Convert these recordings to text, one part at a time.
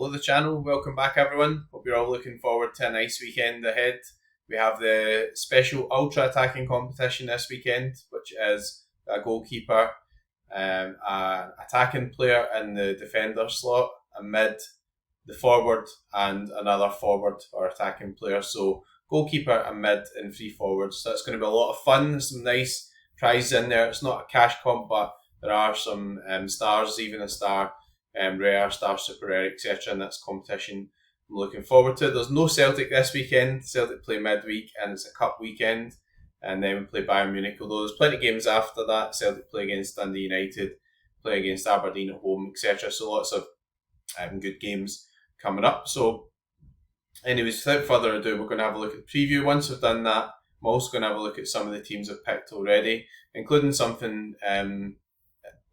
Hello the channel, welcome back everyone. Hope you're all looking forward to a nice weekend ahead. We have the special ultra attacking competition this weekend, which is a goalkeeper, an attacking player in the defender slot, a mid, the forward, and another forward or attacking player. So goalkeeper, a mid, and three forwards. So that's going to be a lot of fun. There's some nice prizes in there. It's not a cash comp, but there are some stars, even a star, rare, star super rare, etc. in this competition. I'm looking forward to it. There's no Celtic this weekend. Celtic play midweek and it's a cup weekend. And then we play Bayern Munich, although there's plenty of games after that. Celtic play against Dundee United, play against Aberdeen at home, etc. So lots of good games coming up. So anyways, without further ado, we're going to have a look at the preview. Once we've done that, I'm also going to have a look at some of the teams I've picked already, including something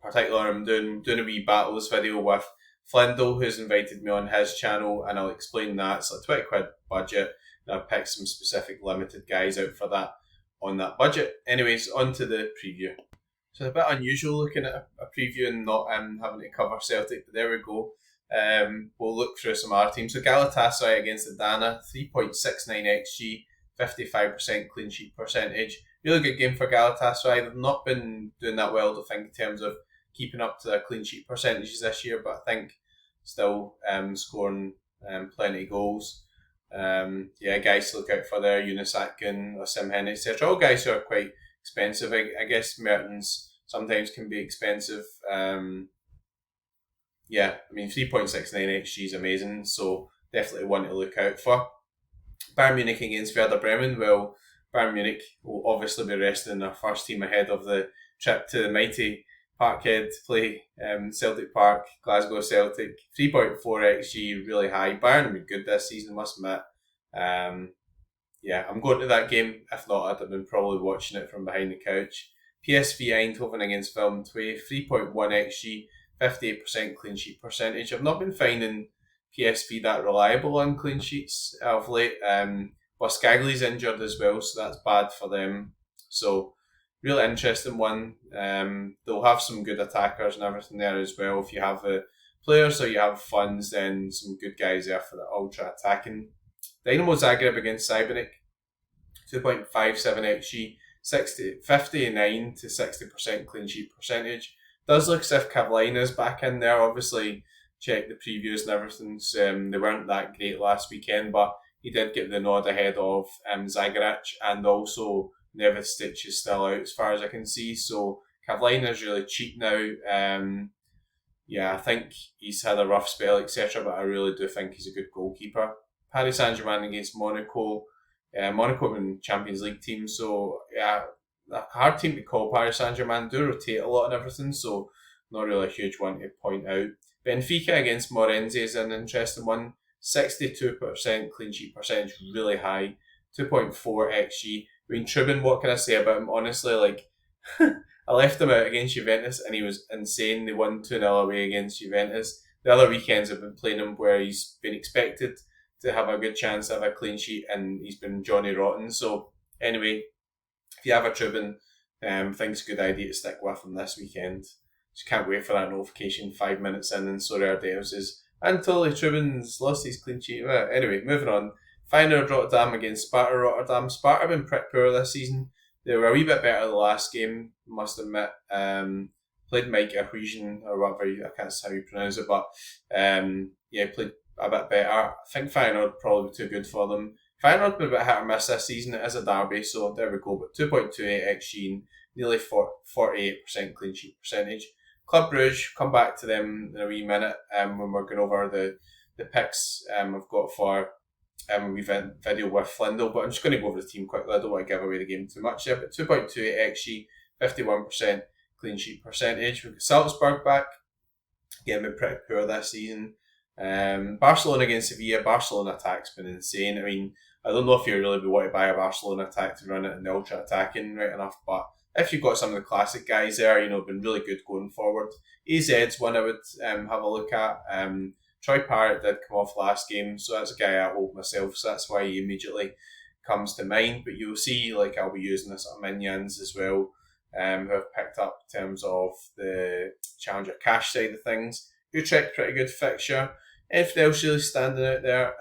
particular. I'm doing a wee battles video with Flindle, who's invited me on his channel, and I'll explain that. It's a 20 quid budget, and I've picked some specific limited guys out for that on that budget. Anyways, on to the preview. So it's a bit unusual looking at a preview and not having to cover Celtic, but there we go. We'll look through some other teams. So Galatasaray against Adana, 3.69 XG, 55% clean sheet percentage. Really good game for Galatasaray. They've not been doing that well, I think, in terms of keeping up to their clean sheet percentages this year, but I think still scoring plenty of goals. Guys to look out for there, Yunus Akgün, Osimhen, etc. All guys who are quite expensive. I guess Mertens sometimes can be expensive. 3.69 XG is amazing, so definitely one to look out for. Bayern Munich against Werder Bremen. Well, Bayern Munich will obviously be resting their first team ahead of the trip to the mighty Parkhead to play Celtic Park, Glasgow Celtic. 3.4 XG, really high. Bayern have been good this season, must admit. I'm going to that game. If not, I'd have been probably watching it from behind the couch. PSV Eindhoven against Willem II. 3.1 XG, 58% clean sheet percentage. I've not been finding PSV that reliable on clean sheets of late. Boscagli's injured as well, so that's bad for them. So, real interesting one. They'll have some good attackers and everything there as well. If you have players or you have funds, then some good guys there for the ultra attacking. Dynamo Zagreb against Cybernik, 2.57 XG, 59 to 60% clean sheet percentage. Does look as if Kavlaina's back in there. Obviously, check the previews and everything. They weren't that great last weekend, but he did get the nod ahead of Zagreb, and also Nevestic is still out as far as I can see. So Kavlaina's really cheap now. I think he's had a rough spell, etc., but I really do think he's a good goalkeeper. Paris Saint-Germain against Monaco. Monaco have been Champions League team, so a hard team to call. Paris Saint-Germain do rotate a lot and everything, so not really a huge one to point out. Benfica against Morense is an interesting one. 62% clean sheet percentage, really high. 2.4 XG. I mean, Trubin, what can I say about him? Honestly, I left him out against Juventus and he was insane. They won 2-0 away against Juventus. The other weekends I've been playing him where he's been expected to have a good chance to have a clean sheet and he's been Johnny Rotten. So, anyway, if you have a Trubin, I think it's a good idea to stick with him this weekend. Just can't wait for that notification 5 minutes in and Sorare Deus is Anatoly Trubin's lost his clean sheet. Anyway, moving on. Feyenoord Rotterdam against Sparta Rotterdam. Sparta have been pretty poor this season. They were a wee bit better the last game, must admit. Played Mike Ahuijan or whatever, I can't see how you pronounce it, but played a bit better. I think Feyenoord probably too good for them. Feyenoord been a bit hit or miss this season. It is a derby, so there we go. But 2.28 XG and nearly 48% clean sheet percentage. Club Brugge, come back to them in a wee minute when we're going over the picks I've got for a wee video with Flindle, but I'm just going to go over the team quickly. I don't want to give away the game too much there, but 2.28 XG, 51% clean sheet percentage. We've got Salzburg back. Again, been pretty poor this season. Barcelona against Sevilla. Barcelona attack's been insane. I mean, I don't know if you really want to buy a Barcelona attack to run it in the ultra attacking right enough, but if you've got some of the classic guys there, been really good going forward. AZ's one I would have a look at. Troy Parrott did come off last game, so that's a guy I hold myself, so that's why he immediately comes to mind. But you'll see, I'll be using this at minions as well, who I've picked up in terms of the Challenger cash side of things. Utrecht, pretty good fixture. Anything else really standing out there?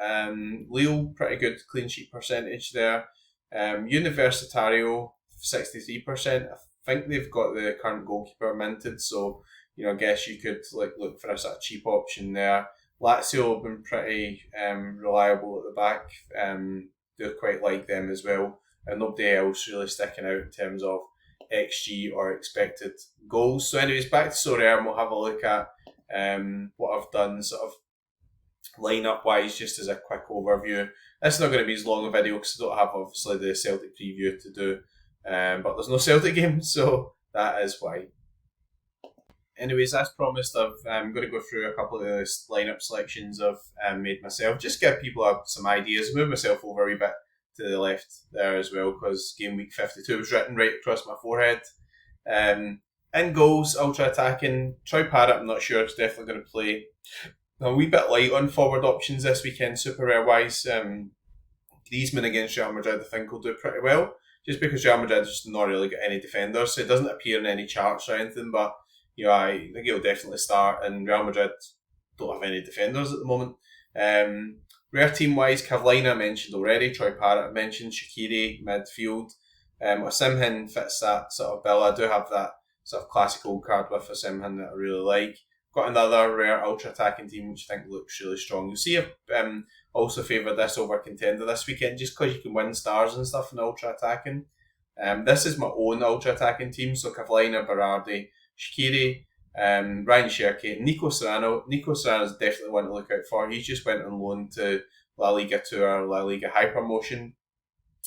Lille, pretty good clean sheet percentage there. Universitario, 63%. I think they've got the current goalkeeper minted, so I guess you could look for a sort of cheap option there. Lazio have been pretty reliable at the back. Do quite like them as well, and nobody else really sticking out in terms of XG or expected goals. So, anyways, back to Sorare, and we'll have a look at what I've done sort of lineup wise, just as a quick overview. This is not going to be as long a video because I don't have obviously the Celtic preview to do, but there's no Celtic game, so that is why. Anyways, as promised, I'm going to go through a couple of the lineup selections I've made myself, just give people some ideas. Move myself over a wee bit to the left there as well because game week 52 was written right across my forehead. In goals, ultra attacking. Troy Parrott, I'm not sure, it's definitely going to play. A wee bit light on forward options this weekend, super rare wise. Griezmann against Real Madrid, I think, will do pretty well. Just because Real Madrid just not really got any defenders, so it doesn't appear in any charts or anything. But I think he'll definitely start. And Real Madrid don't have any defenders at the moment. Rare team wise, Carolina I mentioned already. Troy Parrott I mentioned. Shaqiri midfield. Osimhen fits that sort of bill. I do have that sort of classic old card with Osimhen that I really like. Got another rare ultra attacking team which I think looks really strong. You'll see if also favoured this over contender this weekend just because you can win stars and stuff in ultra attacking. This is my own ultra attacking team, so Carolina, Berardi, Shaqiri, Ryan Cherki, Nico Serrano. Nico Serrano is definitely one to look out for. He just went on loan to La Liga 2 or La Liga High Promotion.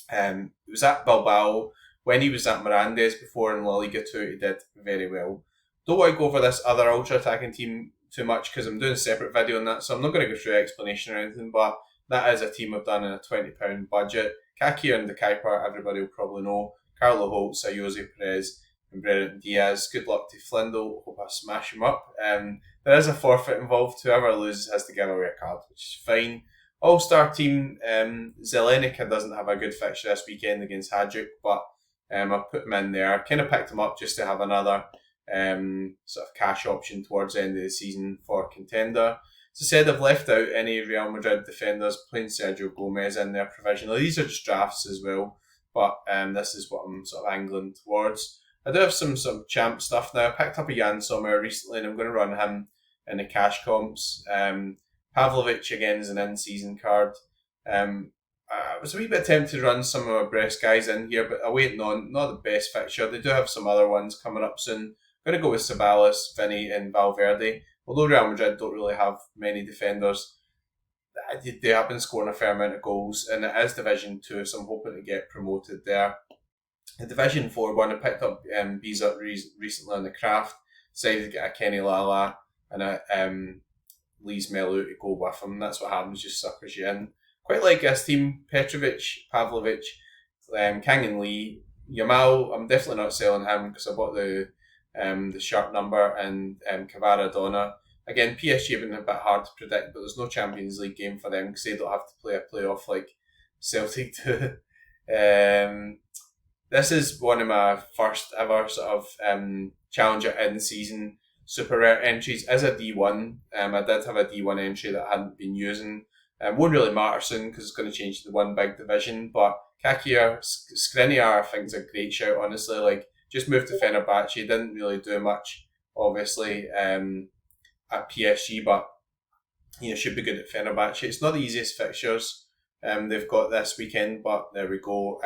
He was at Bilbao. When he was at Mirandes before in La Liga 2, he did very well. Don't want to go over this other ultra attacking team too much because I'm doing a separate video on that, so I'm not going to go through explanation or anything, but that is a team I've done in a £20 budget. Kaki and the Kuiper, everybody will probably know. Carlo Holtz, Jose Perez, and Brennan Diaz. Good luck to Flindle. Hope I smash him up. There is a forfeit involved. Whoever loses has to give away a card, which is fine. All-star team, Zelenica doesn't have a good fixture this weekend against Hajduk, but I put him in there. Kind of picked him up just to have another sort of cash option towards the end of the season for contender. As I said, I've left out any Real Madrid defenders, playing Sergio Gomez in there provisionally. These are just drafts as well, but this is what I'm sort of angling towards. I do have some champ stuff now. I picked up a Jan Sommer recently and I'm going to run him in the cash comps. Pavlovic again is an in-season card. I was a wee bit tempted to run some of my Brest guys in here, but awaiting on, not the best fixture. They do have some other ones coming up soon. I'm going to go with Ceballos, Vinny and Valverde. Although Real Madrid don't really have many defenders, they have been scoring a fair amount of goals, and it is Division 2, so I'm hoping to get promoted there. The Division 4 one, I picked up Bizot recently on the craft, decided to get a Kenny Lala and a Lees Melu to go with him. That's what happens, just suckers you in. Quite like this team: Petrovic, Pavlovic, Kang and Lee. Yamal, I'm definitely not selling him because I bought the sharp number, and Cavaradonna. Again, PSG have been a bit hard to predict, but there's no Champions League game for them because they don't have to play a playoff like Celtic do. This is one of my first ever sort of Challenger in-season super rare entries. As a D1, I did have a D1 entry that I hadn't been using. Won't really matter soon because it's going to change to one big division, but Kakia, Skriniar I think is a great shout, honestly. Like, just moved to Fenerbahce, didn't really do much, obviously, at PSG, but should be good at Fenerbahce. It's not the easiest fixtures they've got this weekend, but there we go.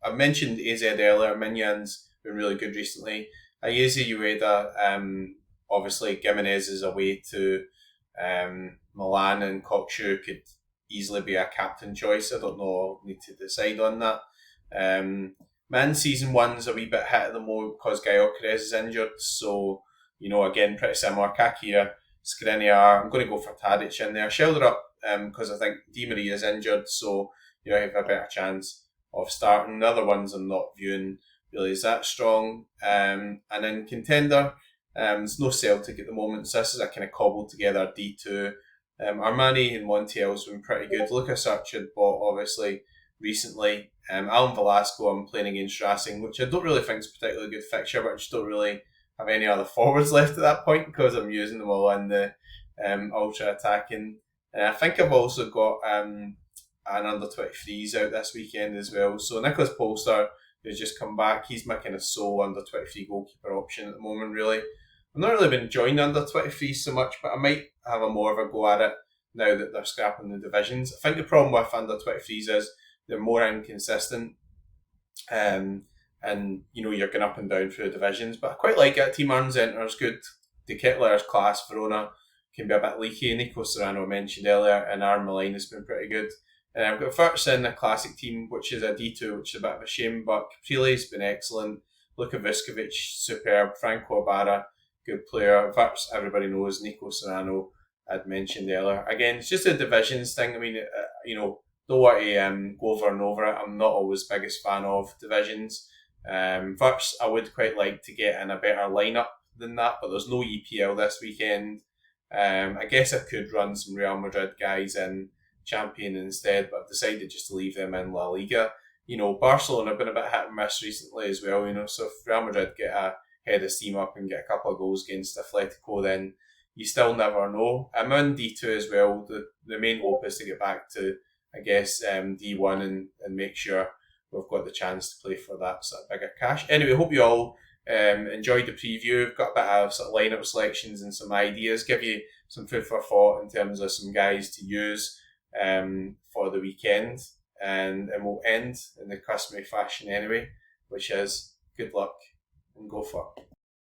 I mentioned AZ earlier. Minyan's been really good recently. Ayeze Ueda, obviously Gimenez is away to Milan, and Kokshu could easily be a captain choice. I don't know, need to decide on that. Man, season one's a wee bit hit at the moment because Gyökeres is injured, so again pretty similar. Kakia, Skriniar, I'm going to go for Tadic in there. Shelter up because I think Di Maria is injured, so I have a better chance of starting. The other ones I'm not viewing really is that strong. And then contender, there's no Celtic at the moment, so this is a kind of cobbled together D2. Armani and Montiel's been pretty good. Lucas Archard bought obviously recently. Alan Velasco I'm playing against Racing, which I don't really think is a particularly good fixture, but I just don't really have any other forwards left at that point because I'm using them all in the ultra attacking. And I think I've also got an under 23s out this weekend as well. So Nicholas Polster, who's just come back, he's my kind of sole under 23 goalkeeper option at the moment, really. I've not really been enjoying the under 23s so much, but I might have a more of a go at it now that they're scrapping the divisions. I think the problem with under 23s is they're more inconsistent. And you're going up and down through the divisions, but I quite like it. Team Arnzenter's is good. De Kettler's class. Verona can be a bit leaky. Nico Serrano mentioned earlier, and Armelaine has been pretty good. And I've got Furts in a classic team, which is a D2, which is a bit of a shame, but Caprile's been excellent. Luka Vuskovic, superb. Franco Ibarra, good player. Furts, everybody knows. Nico Serrano, I'd mentioned earlier. Again, it's just a divisions thing. I mean, don't want to go over and over it. I'm not always the biggest fan of divisions. First, I would quite like to get in a better lineup than that, but there's no EPL this weekend. I guess I could run some Real Madrid guys in Champion instead, but I've decided just to leave them in La Liga. Barcelona have been a bit hit and miss recently as well, so if Real Madrid get a head of steam up and get a couple of goals against Atletico, then you still never know. I'm in D2 as well. The main hope is to get back to, I guess, D1 and make sure we've got the chance to play for that sort of bigger cash. Anyway, hope you all enjoyed the preview. I've got a bit of sort of lineup selections and some ideas, give you some food for thought in terms of some guys to use for the weekend. And we'll end in the customary fashion anyway, which is good luck and go for it.